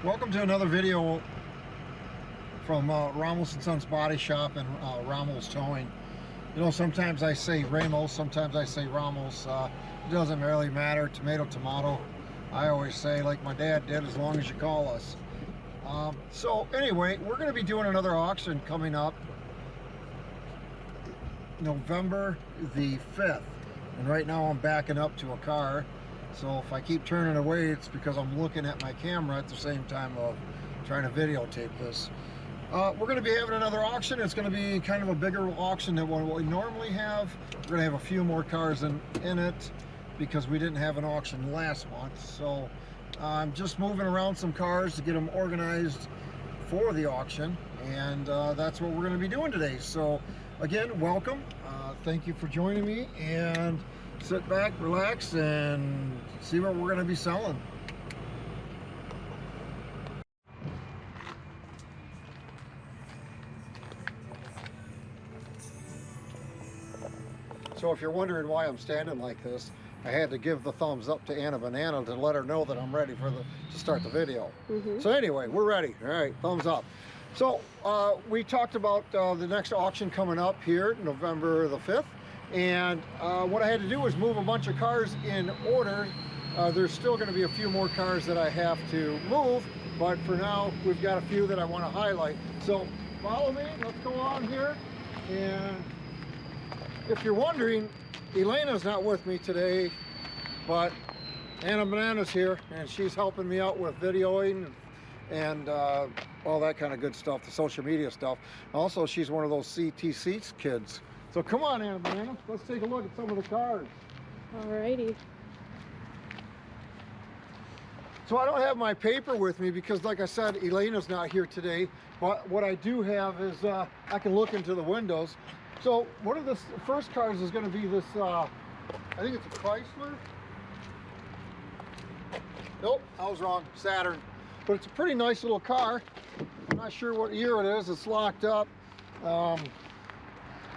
Welcome to another video from Ramos & Sons Body Shop and Ramos Towing. You know, sometimes I say Ramos, sometimes I say Ramos. It doesn't really matter, tomato, tomato. I always say, like my dad did, as long as you call us. So anyway, we're going to be doing another auction coming up November the 5th. And right now I'm backing up to a car. So if I keep turning away, it's because I'm looking at my camera at the same time of trying to videotape this. We're going to be having another auction. It's going to be kind of a bigger auction than what we normally have. We're going to have a few more cars in it because we didn't have an auction last month. So I'm just moving around some cars to get them organized for the auction. And that's what we're going to be doing today. So again, welcome. Thank you for joining me, and sit back, relax, and see what we're going to be selling. So if you're wondering why I'm standing like this, I had to give the thumbs up to Anna Banana to let her know that I'm ready to start the video. So anyway, we're ready. All right, thumbs up. So we talked about the next auction coming up here, November the 5th. And what I had to do was move a bunch of cars in order. There's still going to be a few more cars that I have to move, but for now we've got a few that I want to highlight. So follow me, let's go on here. And if you're wondering, Elena's not with me today, but Anna Banana's here, and she's helping me out with videoing and all that kind of good stuff, the social media stuff. Also, she's one of those CTC kids. So come on, Anna Banana, let's take a look at some of the cars. Alrighty. So I don't have my paper with me because, like I said, Elena's not here today. But what I do have is I can look into the windows. So one of the first cars is going to be this, I think it's a Chrysler. Nope, I was wrong, Saturn. But it's a pretty nice little car. I'm not sure what year it is, it's locked up.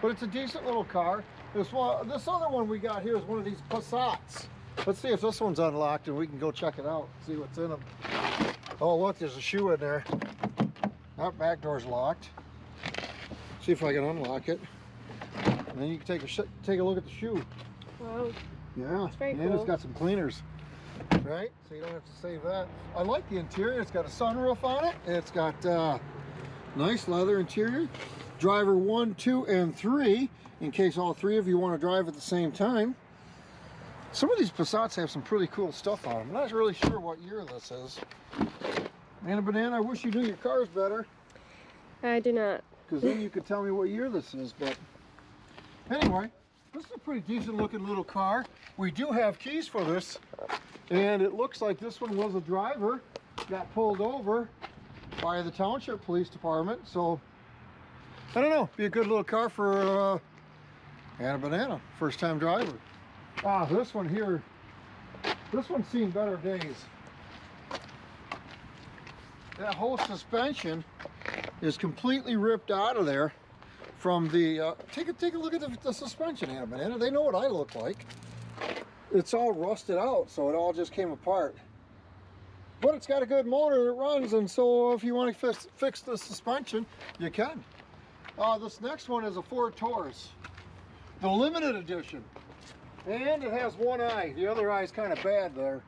But it's a decent little car. This other one we got here is one of these Passats. Let's see if this one's unlocked and we can go check it out, see what's in them. Oh look, there's a shoe in there. That back door's locked. See if I can unlock it. And then you can take a look at the shoe. Wow. Yeah, It's very and cool. it's got some cleaners. Right? So you don't have to save that. I like the interior. It's got a sunroof on it. It's got nice leather interior. Driver 1, 2, and 3, in case all three of you want to drive at the same time. Some of these Passats have some pretty cool stuff on them. I'm not really sure what year this is. Anna Banana, I wish you knew your cars better. I do not. Because then you could tell me what year this is. But anyway, this is a pretty decent looking little car. We do have keys for this. And it looks like this one was a driver. Got pulled over by the Township Police Department. So I don't know, be a good little car for Anna Banana, first time driver. This one here, this one's seen better days. That whole suspension is completely ripped out of there from the, take a look at the suspension, Anna Banana. They know what I look like. It's all rusted out, so it all just came apart. But it's got a good motor that runs, and so if you want to fix the suspension, you can. This next one is a Ford Taurus, the limited edition, and it has one eye. The other eye is kind of bad there.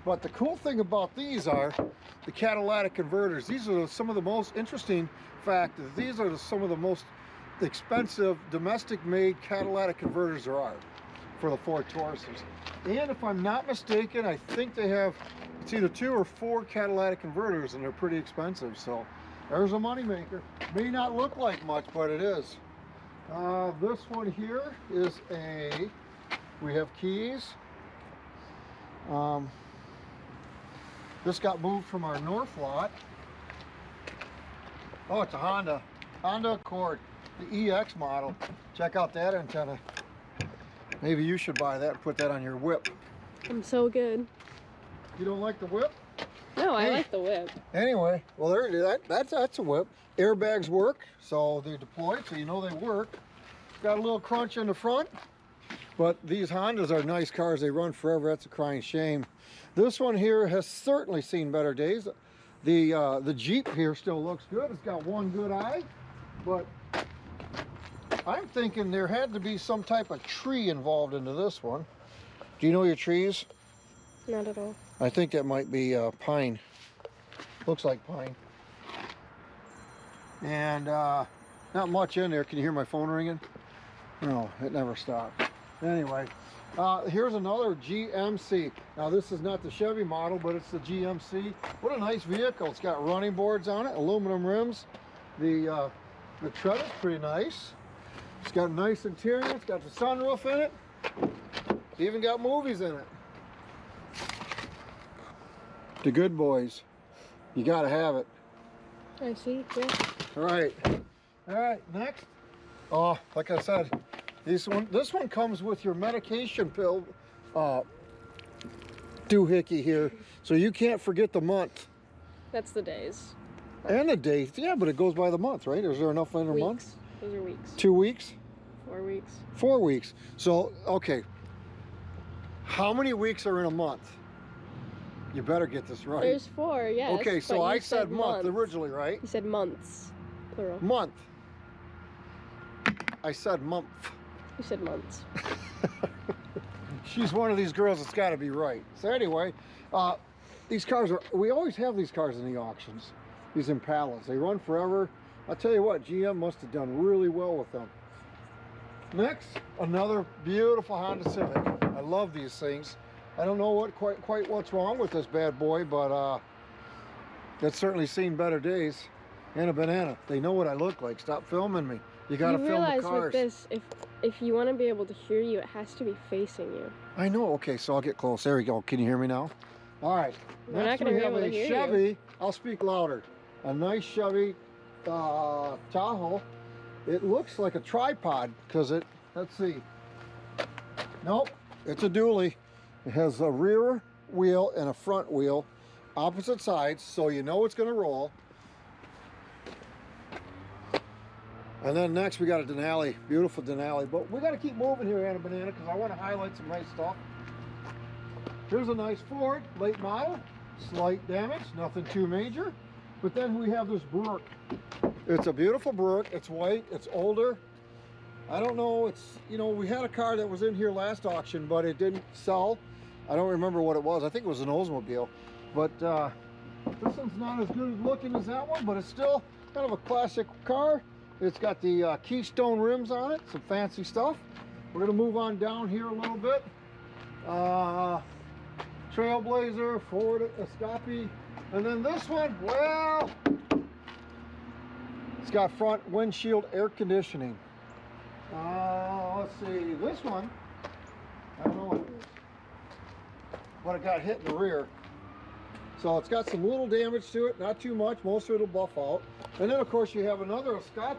But the cool thing about these are the catalytic converters. These are some of the most interesting fact. These are some of the most expensive domestic-made catalytic converters there are for the Ford Tauruses. And if I'm not mistaken, I think they have, it's either 2 or 4 catalytic converters, and they're pretty expensive. So there's a moneymaker. May not look like much, but it is. This one here is we have keys. This got moved from our north lot. Oh, it's a Honda Accord, the EX model. Check out that antenna. Maybe you should buy that and put that on your whip. I'm so good. You don't like the whip? No, I like the whip. Anyway, well, that's a whip. Airbags work, so they're deployed, so you know they work. Got a little crunch in the front, but these Hondas are nice cars. They run forever. That's a crying shame. This one here has certainly seen better days. The Jeep here still looks good. It's got one good eye, but I'm thinking there had to be some type of tree involved into this one. Do you know your trees? Not at all. I think that might be pine. Looks like pine. And not much in there. Can you hear my phone ringing? No, it never stops. Anyway, here's another GMC. Now this is not the Chevy model, but it's the GMC. What a nice vehicle. It's got running boards on it, aluminum rims. The tread is pretty nice. It's got a nice interior. It's got the sunroof in it. It's even got movies in it. The good boys. You gotta have it. I see, yeah. All right, next. Oh, like I said, this one comes with your medication pill doohickey here, so you can't forget the month. That's the days. And the date, yeah, but it goes by the month, right? Is there enough in a month? Weeks. Those are weeks. 2 weeks? 4 weeks. 4 weeks. So, okay. How many weeks are in a month? You better get this right. There's 4, yes. Okay, so but I you said month months. originally, right? You said months, plural. Month. I said month. You said months. She's one of these girls that's got to be right. So anyway, these cars we always have these cars in the auctions. These Impalas, they run forever. I'll tell you what, GM must have done really well with them. Next, another beautiful Honda Civic. I love these things. I don't know quite what's wrong with this bad boy, but it's certainly seen better days. And a banana. They know what I look like. Stop filming me. You gotta film the cars. You realize with this, if you want to be able to hear you, it has to be facing you. I know. Okay, so I'll get close. There we go. Can you hear me now? All right. We're Next not going we to be have able to a hear Chevy. you. I'll speak louder. A nice Chevy Tahoe. It looks like a tripod because it. Let's see. Nope. It's a dually. It has a rear wheel and a front wheel, opposite sides, so you know it's going to roll. And then next we got a Denali, beautiful Denali. But we got to keep moving here, Anna Banana, because I want to highlight some nice stuff. Here's a nice Ford, late model, slight damage, nothing too major. But then we have this Buick. It's a beautiful Buick. It's white. It's older. I don't know. It's, you know, we had a car that was in here last auction, but it didn't sell. I don't remember what it was. I think it was an Oldsmobile. But this one's not as good looking as that one, but it's still kind of a classic car. It's got the Keystone rims on it, some fancy stuff. We're gonna move on down here a little bit. Trailblazer, Ford Escape, and then this one, well, it's got front windshield air conditioning. Let's see, this one, I don't know what it is, but it got hit in the rear. So it's got some little damage to it, not too much, most of it will buff out. And then of course you have another Escape.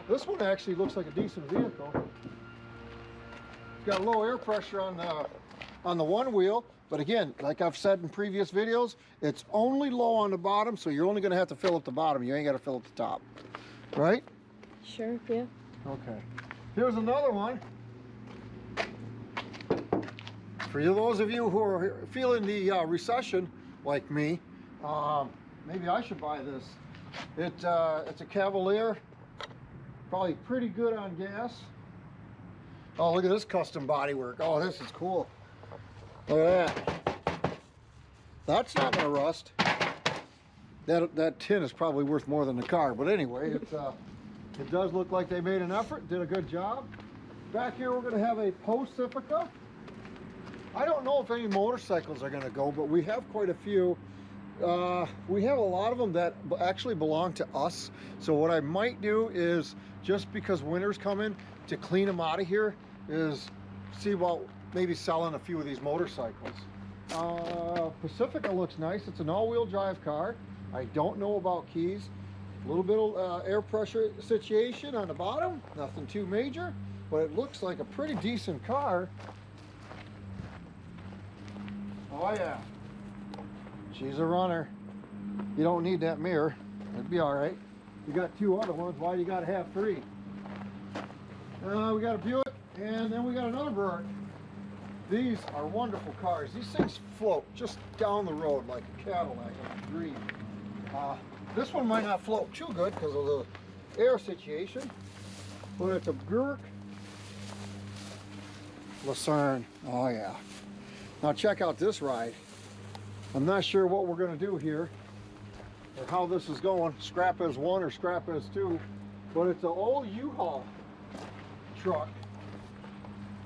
This one actually looks like a decent vehicle. It's got low air pressure on the one wheel, but again, like I've said in previous videos, it's only low on the bottom, so you're only gonna have to fill up the bottom. You ain't gotta fill up the top, right? Sure, yeah. Okay. Here's another one. For you, those of you who are feeling the recession, like me, maybe I should buy this. It's a Cavalier, probably pretty good on gas. Oh, look at this custom bodywork. Oh, this is cool. Look at that. That's not gonna rust. That tin is probably worth more than the car, but anyway, it does look like they made an effort, did a good job. Back here, we're gonna have a Pacifica. I don't know if any motorcycles are gonna go, but we have quite a few. We have a lot of them that actually belong to us. So what I might do is, just because winter's coming, to clean them out of here, is see about maybe selling a few of these motorcycles. Pacifica looks nice. It's an all-wheel drive car. I don't know about keys. A little bit of air pressure situation on the bottom. Nothing too major, but it looks like a pretty decent car. Oh yeah, she's a runner. You don't need that mirror. It'd be all right. You got two other ones. Why do you got to have three? We got a Buick, and then we got another Buick. These are wonderful cars. These things float just down the road like a Cadillac, like a dream. This one might not float too good because of the air situation, but it's a Buick Lucerne. Oh yeah. Now check out this ride. I'm not sure what we're going to do here or how this is going. Scrap as one or scrap as two, but it's an old U-Haul truck.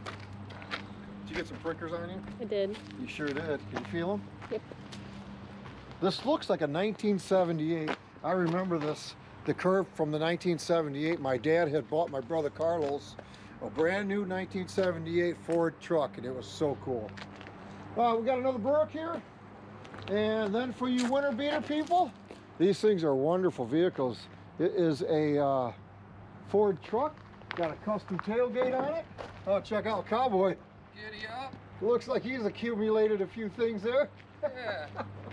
Did you get some prickers on you? I did. You sure did. Can you feel them? Yep. This looks like a 1978. I remember this, the curve from the 1978. My dad had bought my brother Carlos a brand new 1978 Ford truck, and it was so cool. We got another Buick here. And then for you winter beater people, these things are wonderful vehicles. It is a Ford truck, got a custom tailgate on it. Oh, check out Cowboy. Giddy up. Looks like he's accumulated a few things there. Yeah,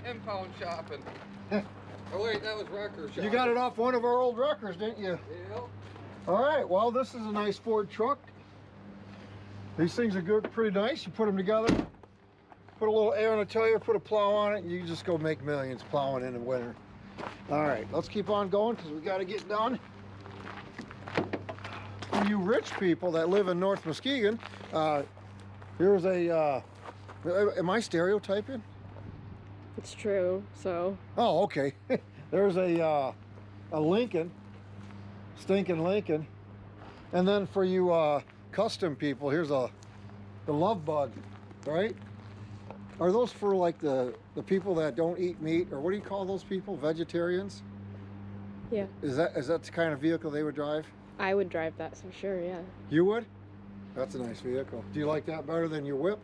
impound shopping. Oh wait, that was Wrecker shopping. You got it off one of our old Wreckers, didn't you? Yep. All right, well, this is a nice Ford truck. These things are good, pretty nice. You put them together, put a little air in the tire, put a plow on it, and you just go make millions plowing in the winter. All right, let's keep on going because we got to get done. For you rich people that live in North Muskegon, here's a, am I stereotyping? It's true, so. Oh, okay. There's a Lincoln, stinking Lincoln. And then for you custom people, here's the Love Bug, right? Are those for like the people that don't eat meat, or what do you call those people? Vegetarians? Yeah. Is that the kind of vehicle they would drive? I would drive that for sure, yeah. You would? That's a nice vehicle. Do you like that better than your whip?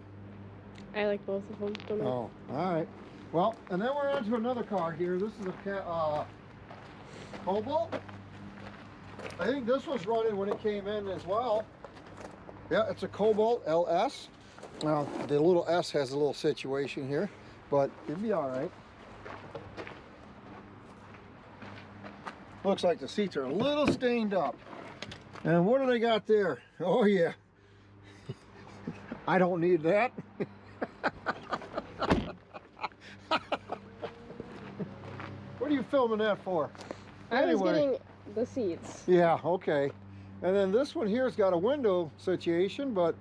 I like both of them. Don't know. Oh, all right. Well, and then we're on to another car here. This is a Cobalt. I think this was running when it came in as well. Yeah, it's a Cobalt LS. Now, the little S has a little situation here, but it'd be all right. Looks like the seats are a little stained up. And what do they got there? Oh, yeah. I don't need that. What are you filming that for? I was getting the seats. Yeah, okay. And then this one here's got a window situation, but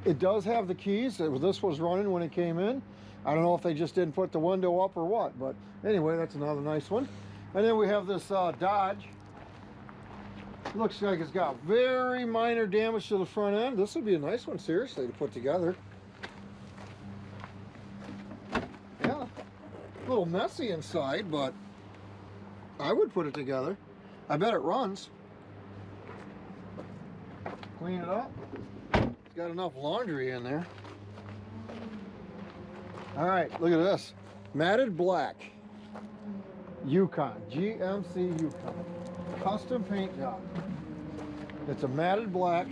it does have the keys. This was running when it came in. I don't know if they just didn't put the window up or what, but anyway, that's another nice one. And then we have this Dodge. Looks like it's got very minor damage to the front end. This would be a nice one, seriously, to put together. Yeah, a little messy inside, but I would put it together. I bet it runs. Clean it up. It's got enough laundry in there. All right, look at this. Matted black. Yukon, GMC Yukon. Custom paint job. It's a matted black.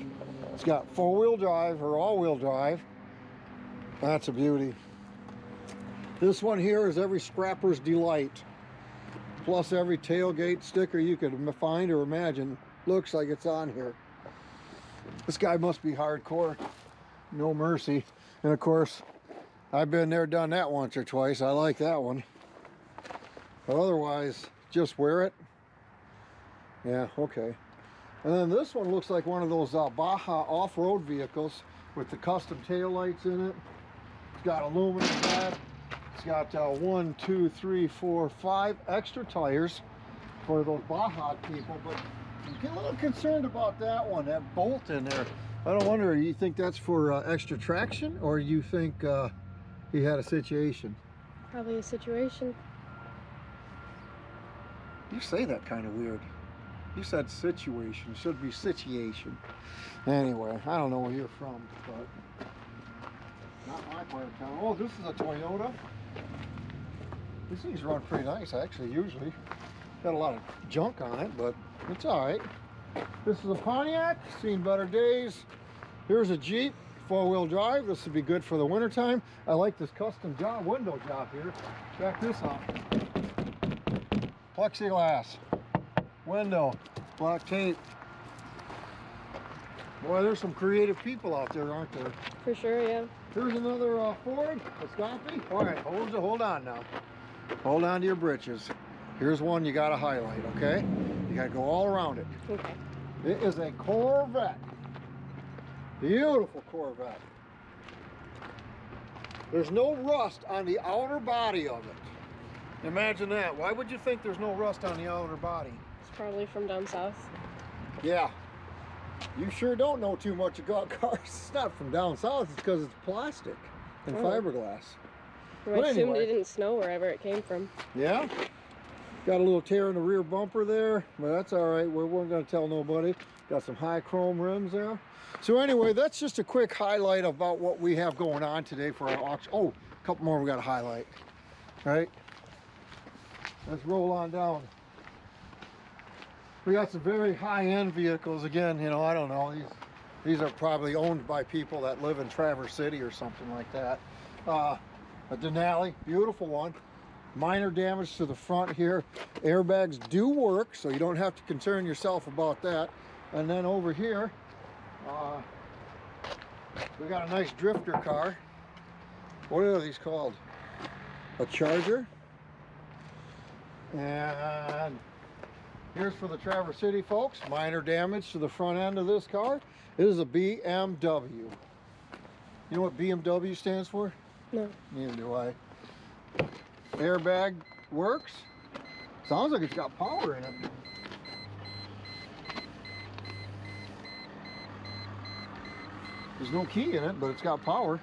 It's got four-wheel drive or all-wheel drive. That's a beauty. This one here is every scrapper's delight. Plus every tailgate sticker you could find or imagine. Looks like it's on here. This guy must be hardcore. No mercy. And of course, I've been there, done that once or twice. I like that one. But otherwise, just wear it. Yeah, okay. And then this one looks like one of those Baja off-road vehicles with the custom tail lights in it. It's got aluminum pad. It's got 1, 2, 3, 4, 5 extra tires for those Baja people, but you get a little concerned about that one, that bolt in there. I don't wonder, you think that's for extra traction, or you think he had a situation? Probably a situation. You say that kind of weird. You said situation, should be situation. Anyway, I don't know where you're from, but not my part of town. Oh, this is a Toyota. These things run pretty nice, actually, usually. Got a lot of junk on it, but it's all right. This is a Pontiac, seen better days. Here's a Jeep, four-wheel drive. This would be good for the wintertime. I like this custom job, window job here. Check this out. Plexiglass, window, black tape. Boy, there's some creative people out there, aren't there? For sure, yeah. Here's another Ford, Escape. All right, hold on now. Hold on to your britches. Here's one you gotta highlight, okay? You gotta go all around it. Okay. It is a Corvette. Beautiful Corvette. There's no rust on the outer body of it. Imagine that. Why would you think there's no rust on the outer body? It's probably from down south. Yeah. You sure don't know too much about cars. It's not from down south. It's because it's plastic and Oh. fiberglass. I But assumed anyway. it didn't snow wherever it came from. Yeah. Got a little tear in the rear bumper there, but that's all right. We weren't going to tell nobody. Got some high chrome rims there. So anyway, that's just a quick highlight about what we have going on today for our auction. Oh, a couple more we got to highlight. All right. Let's roll on down. We got some very high-end vehicles. Again, you know, I don't know. These are probably owned by people that live in Traverse City or something like that. A Denali, beautiful one. Minor damage to the front here. Airbags do work, so you don't have to concern yourself about that. And then over here, we got a nice drifter car. What are these called? A Charger. And here's for the Traverse City folks. Minor damage to the front end of this car. It is a BMW. You know what BMW stands for? No. Neither do I. Airbag works. Sounds like it's got power in it. There's no key in it, but it's got power.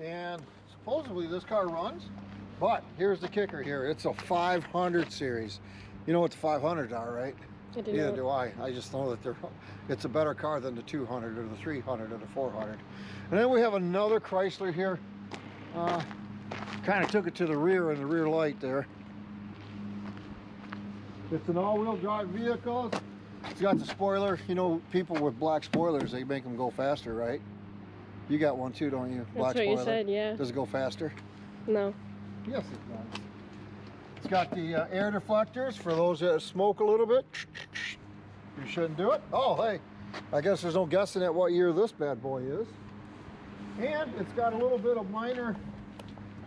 And supposedly this car runs, but here's the kicker here. It's a 500 series. You know what the 500s are, right? I didn't Neither know. do I. I just know that it's a better car than the 200 or the 300 or the 400. And then we have another Chrysler here. Kind of took it to the rear in the rear light there. It's an all-wheel drive vehicle. It's got the spoiler. You know, people with black spoilers, they make them go faster, right? You got one too, don't you? Black That's what you spoiler. said, yeah. Does it go faster? No. Yes, it does. It's got the air deflectors for those that smoke a little bit. You shouldn't do it. Oh, hey, I guess there's no guessing at what year this bad boy is. And it's got a little bit of minor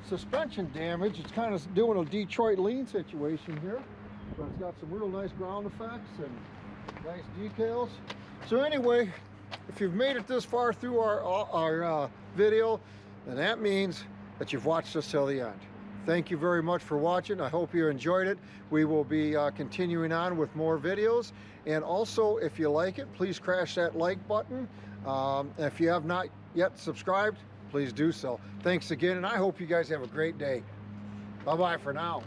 suspension damage. It's kind of doing a Detroit lean situation here, but it's got some real nice ground effects and nice decals. So anyway, if you've made it this far through our video, then that means that you've watched us till the end. Thank you very much for watching. I hope you enjoyed it. We will be continuing on with more videos. And also, if you like it, please crash that like button. If you have not yet subscribed, please do so. Thanks again, and I hope you guys have a great day. Bye-bye for now.